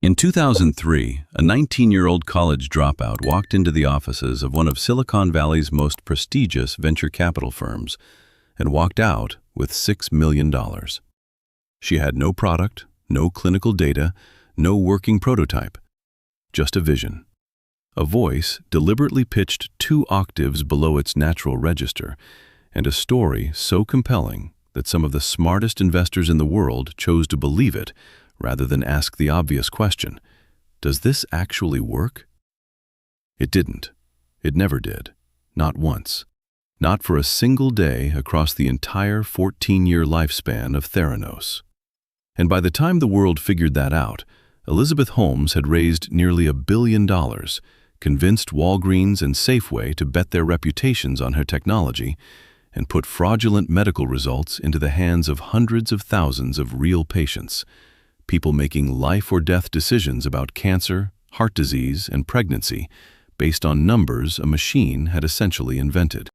In 2003, a 19-year-old college dropout walked into the offices of one of Silicon Valley's most prestigious venture capital firms and walked out with $6 million. She had no product, no clinical data, no working prototype, just a vision. A voice deliberately pitched 2 octaves below its natural register, and a story so compelling that some of the smartest investors in the world chose to believe it rather than ask the obvious question, does this actually work? It didn't. It never did. Not once. Not for a single day across the entire 14-year lifespan of Theranos. And by the time the world figured that out, Elizabeth Holmes had raised nearly $1 billion, convinced Walgreens and Safeway to bet their reputations on her technology, and put fraudulent medical results into the hands of hundreds of thousands of real patients, people making life-or-death decisions about cancer, heart disease, and pregnancy based on numbers a machine had essentially invented.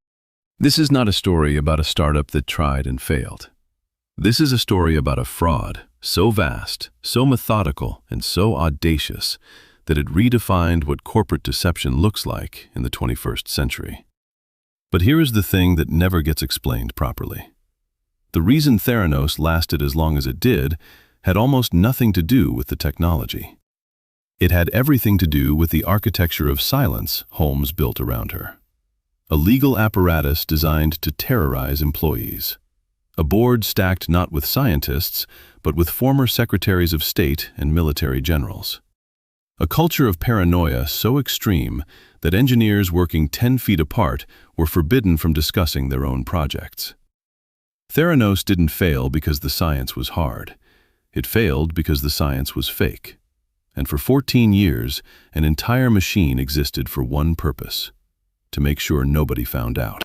This is not a story about a startup that tried and failed. This is a story about a fraud so vast, so methodical, and so audacious that it redefined what corporate deception looks like in the 21st century. But here is the thing that never gets explained properly. The reason Theranos lasted as long as it did had almost nothing to do with the technology. It had everything to do with the architecture of silence Holmes built around her. A legal apparatus designed to terrorize employees. A board stacked not with scientists, but with former secretaries of state and military generals. A culture of paranoia so extreme that engineers working 10 feet apart were forbidden from discussing their own projects. Theranos didn't fail because the science was hard. It failed because the science was fake. And for 14 years, an entire machine existed for one purpose: to make sure nobody found out.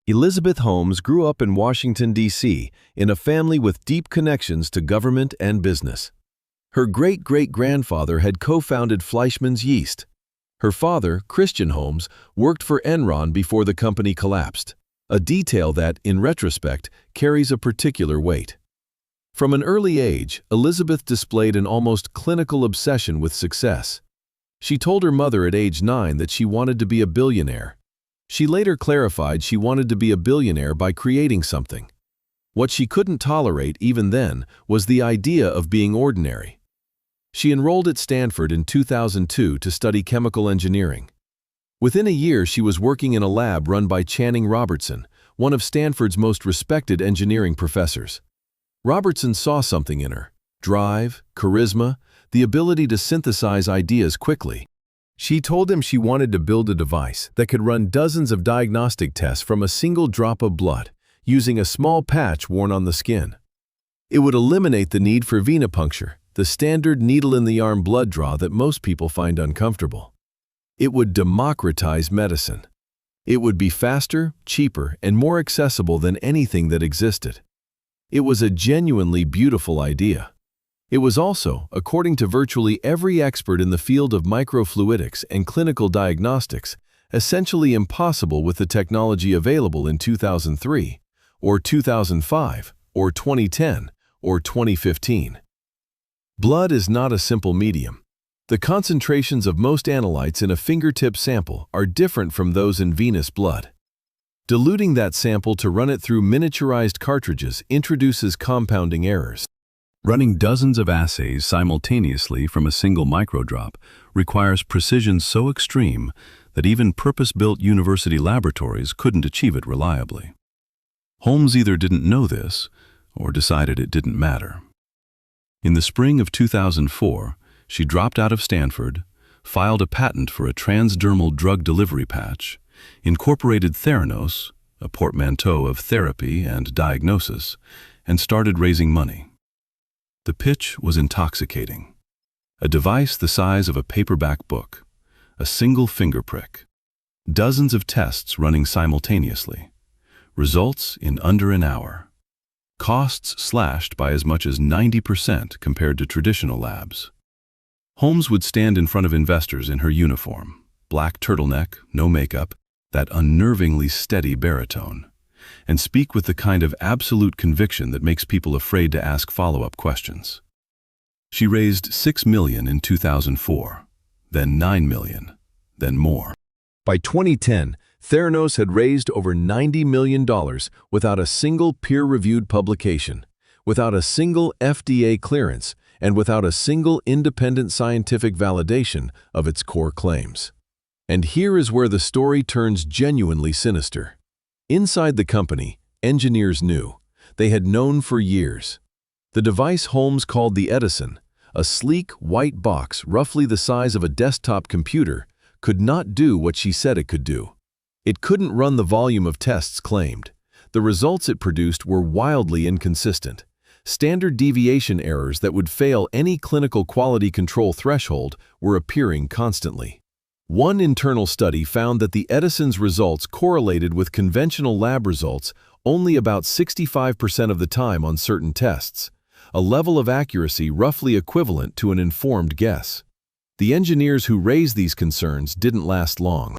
Elizabeth Holmes grew up in Washington, D.C., in a family with deep connections to government and business. Her great-great-grandfather had co-founded Fleischmann's Yeast. Her father, Christian Holmes, worked for Enron before the company collapsed, a detail that, in retrospect, carries a particular weight. From an early age, Elizabeth displayed an almost clinical obsession with success. She told her mother at age 9 that she wanted to be a billionaire. She later clarified she wanted to be a billionaire by creating something. What she couldn't tolerate even then was the idea of being ordinary. She enrolled at Stanford in 2002 to study chemical engineering. Within a year, she was working in a lab run by Channing Robertson, one of Stanford's most respected engineering professors. Robertson saw something in her: drive, charisma, the ability to synthesize ideas quickly. She told him she wanted to build a device that could run dozens of diagnostic tests from a single drop of blood, using a small patch worn on the skin. It would eliminate the need for venipuncture, the standard needle-in-the-arm blood draw that most people find uncomfortable. It would democratize medicine. It would be faster, cheaper, and more accessible than anything that existed. It was a genuinely beautiful idea. It was also, according to virtually every expert in the field of microfluidics and clinical diagnostics, essentially impossible with the technology available in 2003, or 2005, or 2010, or 2015. Blood is not a simple medium. The concentrations of most analytes in a fingertip sample are different from those in venous blood. Diluting that sample to run it through miniaturized cartridges introduces compounding errors. Running dozens of assays simultaneously from a single microdrop requires precision so extreme that even purpose-built university laboratories couldn't achieve it reliably. Holmes either didn't know this or decided it didn't matter. In the spring of 2004, she dropped out of Stanford, filed a patent for a transdermal drug delivery patch, incorporated Theranos, a portmanteau of therapy and diagnosis, and started raising money. The pitch was intoxicating. A device the size of a paperback book, a single finger prick, dozens of tests running simultaneously, results in under an hour, costs slashed by as much as 90% compared to traditional labs. Holmes would stand in front of investors in her uniform, black turtleneck, no makeup, that unnervingly steady baritone, and speak with the kind of absolute conviction that makes people afraid to ask follow-up questions. She raised $6 million in 2004, then $9 million, then more. By 2010, Theranos had raised over $90 million without a single peer-reviewed publication, without a single FDA clearance, and without a single independent scientific validation of its core claims. And here is where the story turns genuinely sinister. Inside the company, engineers knew. They had known for years. The device Holmes called the Edison, a sleek, white box roughly the size of a desktop computer, could not do what she said it could do. It couldn't run the volume of tests claimed. The results it produced were wildly inconsistent. Standard deviation errors that would fail any clinical quality control threshold were appearing constantly. One internal study found that the Edison's results correlated with conventional lab results only about 65% of the time on certain tests, a level of accuracy roughly equivalent to an informed guess. The engineers who raised these concerns didn't last long.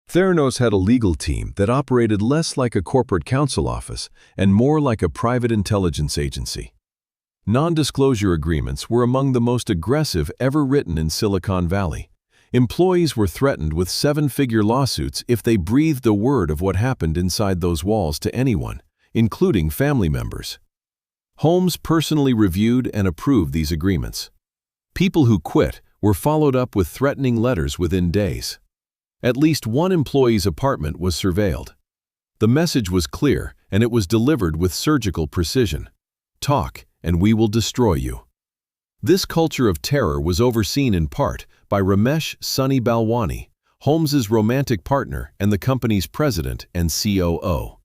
Theranos had a legal team that operated less like a corporate counsel office and more like a private intelligence agency. Non-disclosure agreements were among the most aggressive ever written in Silicon Valley. Employees were threatened with seven-figure lawsuits if they breathed a word of what happened inside those walls to anyone, including family members. Holmes personally reviewed and approved these agreements. People who quit were followed up with threatening letters within days. At least one employee's apartment was surveilled. The message was clear, and it was delivered with surgical precision. Talk, and we will destroy you. This culture of terror was overseen in part by Ramesh Sunny Balwani, Holmes's romantic partner and the company's president and COO.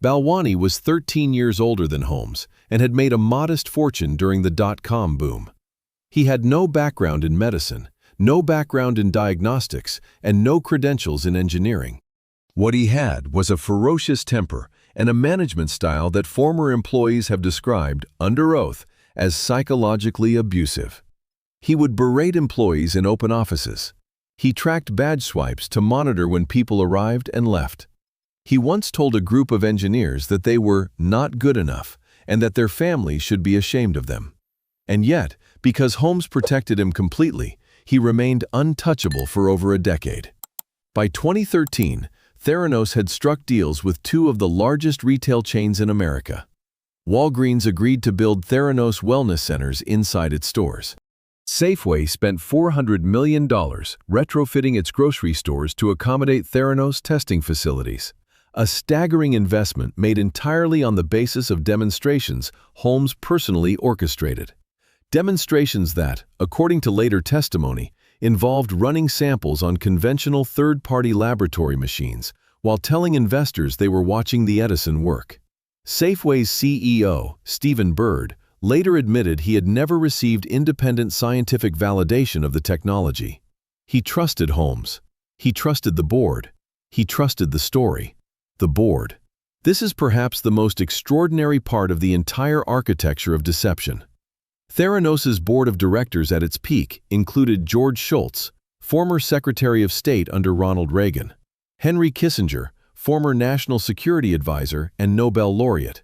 Balwani was 13 years older than Holmes and had made a modest fortune during the dot-com boom. He had no background in medicine, no background in diagnostics, and no credentials in engineering. What he had was a ferocious temper and a management style that former employees have described, under oath, as psychologically abusive. He would berate employees in open offices. He tracked badge swipes to monitor when people arrived and left. He once told a group of engineers that they were not good enough and that their families should be ashamed of them. And yet, because Holmes protected him completely, he remained untouchable for over a decade. By 2013, Theranos had struck deals with two of the largest retail chains in America. Walgreens agreed to build Theranos wellness centers inside its stores. Safeway spent $400 million retrofitting its grocery stores to accommodate Theranos testing facilities. A staggering investment made entirely on the basis of demonstrations Holmes personally orchestrated. Demonstrations that, according to later testimony, involved running samples on conventional third-party laboratory machines while telling investors they were watching the Edison work. Safeway's CEO, Stephen Bird, later admitted he had never received independent scientific validation of the technology. He trusted Holmes. He trusted the board. He trusted the story. The board. This is perhaps the most extraordinary part of the entire architecture of deception. Theranos's board of directors at its peak included George Shultz, former Secretary of State under Ronald Reagan, Henry Kissinger, former National Security Advisor and Nobel laureate,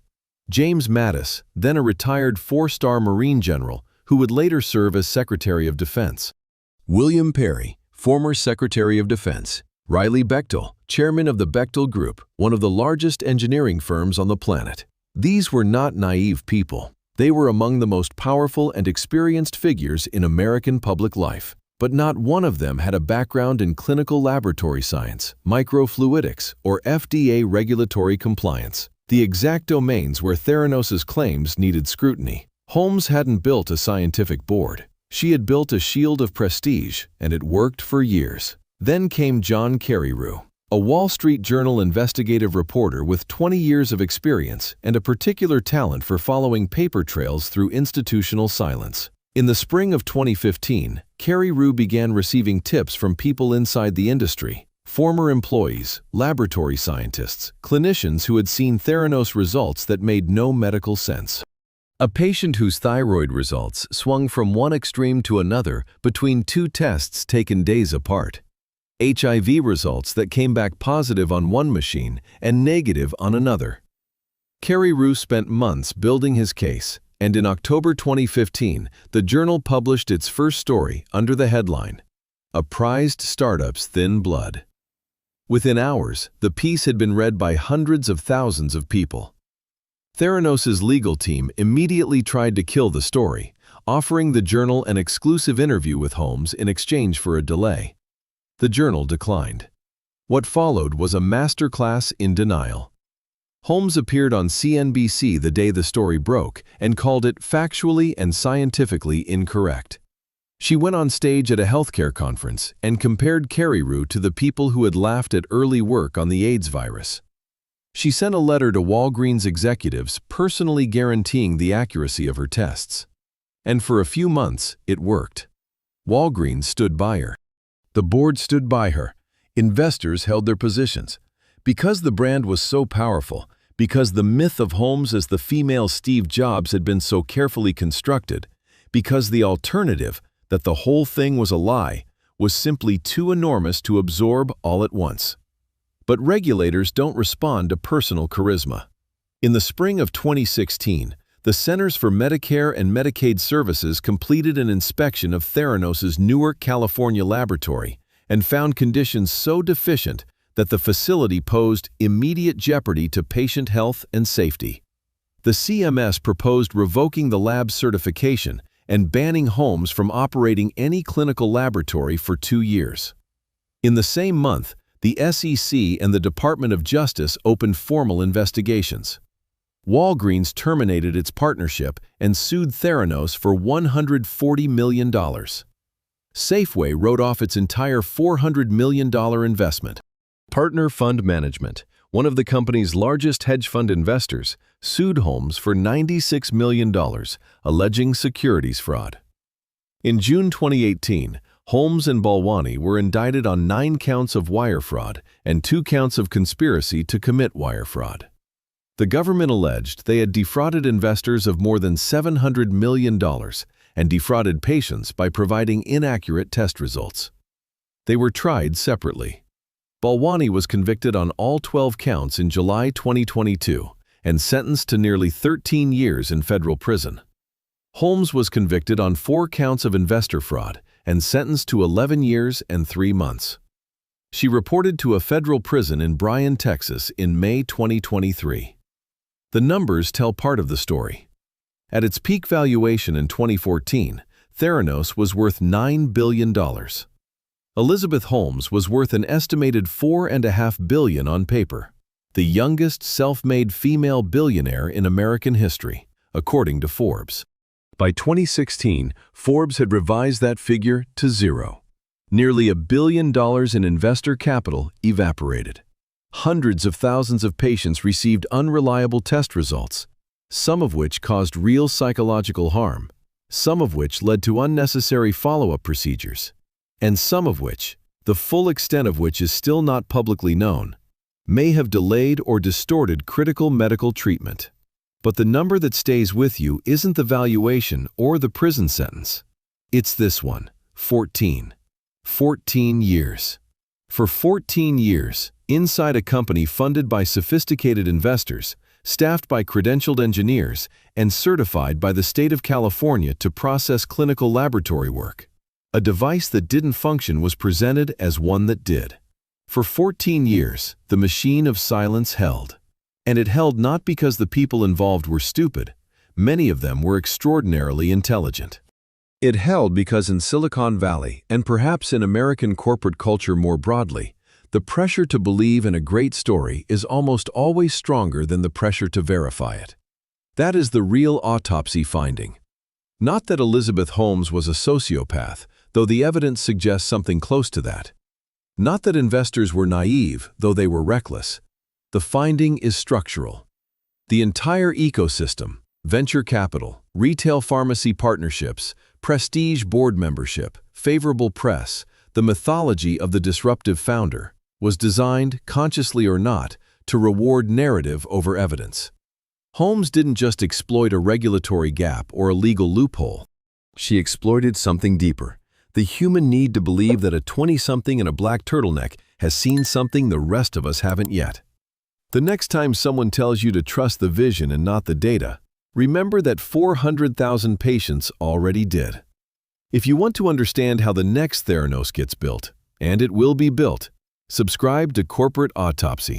James Mattis, then a retired four-star Marine general who would later serve as Secretary of Defense, William Perry, former Secretary of Defense, Riley Bechtel, chairman of the Bechtel Group, one of the largest engineering firms on the planet. These were not naive people. They were among the most powerful and experienced figures in American public life. But not one of them had a background in clinical laboratory science, microfluidics, or FDA regulatory compliance, the exact domains where Theranos's claims needed scrutiny. Holmes hadn't built a scientific board. She had built a shield of prestige, and it worked for years. Then came John Carreyrou, a Wall Street Journal investigative reporter with 20 years of experience and a particular talent for following paper trails through institutional silence. In the spring of 2015, Carreyrou began receiving tips from people inside the industry, former employees, laboratory scientists, clinicians who had seen Theranos results that made no medical sense. A patient whose thyroid results swung from one extreme to another between two tests taken days apart. HIV results that came back positive on one machine and negative on another. Carreyrou spent months building his case, And in October 2015, the journal published its first story under the headline, "A Prized Startup's Thin Blood." Within hours, the piece had been read by hundreds of thousands of people. Theranos' legal team immediately tried to kill the story, offering the journal an exclusive interview with Holmes in exchange for a delay. The journal declined. What followed was a masterclass in denial. Holmes appeared on CNBC the day the story broke and called it factually and scientifically incorrect. She went on stage at a healthcare conference and compared Caribou to the people who had laughed at early work on the AIDS virus. She sent a letter to Walgreens executives personally guaranteeing the accuracy of her tests. And for a few months, it worked. Walgreens stood by her. The board stood by her. Investors held their positions. Because the brand was so powerful, because the myth of Holmes as the female Steve Jobs had been so carefully constructed, because the alternative, that the whole thing was a lie, was simply too enormous to absorb all at once. But regulators don't respond to personal charisma. In the spring of 2016, the Centers for Medicare and Medicaid Services completed an inspection of Theranos' Newark, California laboratory and found conditions so deficient that the facility posed immediate jeopardy to patient health and safety. The CMS proposed revoking the lab's certification and banning Holmes from operating any clinical laboratory for 2 years. In the same month, the SEC and the Department of Justice opened formal investigations. Walgreens terminated its partnership and sued Theranos for $140 million. Safeway wrote off its entire $400 million investment. Partner Fund Management, one of the company's largest hedge fund investors, sued Holmes for $96 million, alleging securities fraud. In June 2018, Holmes and Balwani were indicted on 9 counts of wire fraud and 2 counts of conspiracy to commit wire fraud. The government alleged they had defrauded investors of more than $700 million and defrauded patients by providing inaccurate test results. They were tried separately. Balwani was convicted on all 12 counts in July 2022 and sentenced to nearly 13 years in federal prison. Holmes was convicted on 4 counts of investor fraud and sentenced to 11 years and 3 months. She reported to a federal prison in Bryan, Texas in May 2023. The numbers tell part of the story. At its peak valuation in 2014, Theranos was worth $9 billion. Elizabeth Holmes was worth an estimated $4.5 billion on paper, the youngest self-made female billionaire in American history, according to Forbes. By 2016, Forbes had revised that figure to 0. Nearly $1 billion in investor capital evaporated. Hundreds of thousands of patients received unreliable test results, some of which caused real psychological harm, some of which led to unnecessary follow-up procedures, and some of which, the full extent of which is still not publicly known, may have delayed or distorted critical medical treatment. But the number that stays with you isn't the valuation or the prison sentence. It's this one, 14. 14 years. For 14 years, inside a company funded by sophisticated investors, staffed by credentialed engineers, and certified by the state of California to process clinical laboratory work, a device that didn't function was presented as one that did. For 14 years, the machine of silence held. And it held not because the people involved were stupid. Many of them were extraordinarily intelligent. It held because in Silicon Valley, and perhaps in American corporate culture more broadly, the pressure to believe in a great story is almost always stronger than the pressure to verify it. That is the real autopsy finding. Not that Elizabeth Holmes was a sociopath, though the evidence suggests something close to that. Not that investors were naive, though they were reckless. The finding is structural. The entire ecosystem, venture capital, retail pharmacy partnerships, prestige board membership, favorable press, the mythology of the disruptive founder, was designed, consciously or not, to reward narrative over evidence. Holmes didn't just exploit a regulatory gap or a legal loophole. She exploited something deeper, the human need to believe that a 20-something in a black turtleneck has seen something the rest of us haven't yet. The next time someone tells you to trust the vision and not the data, remember that 400,000 patients already did. If you want to understand how the next Theranos gets built, and it will be built, subscribe to Corporate Autopsy.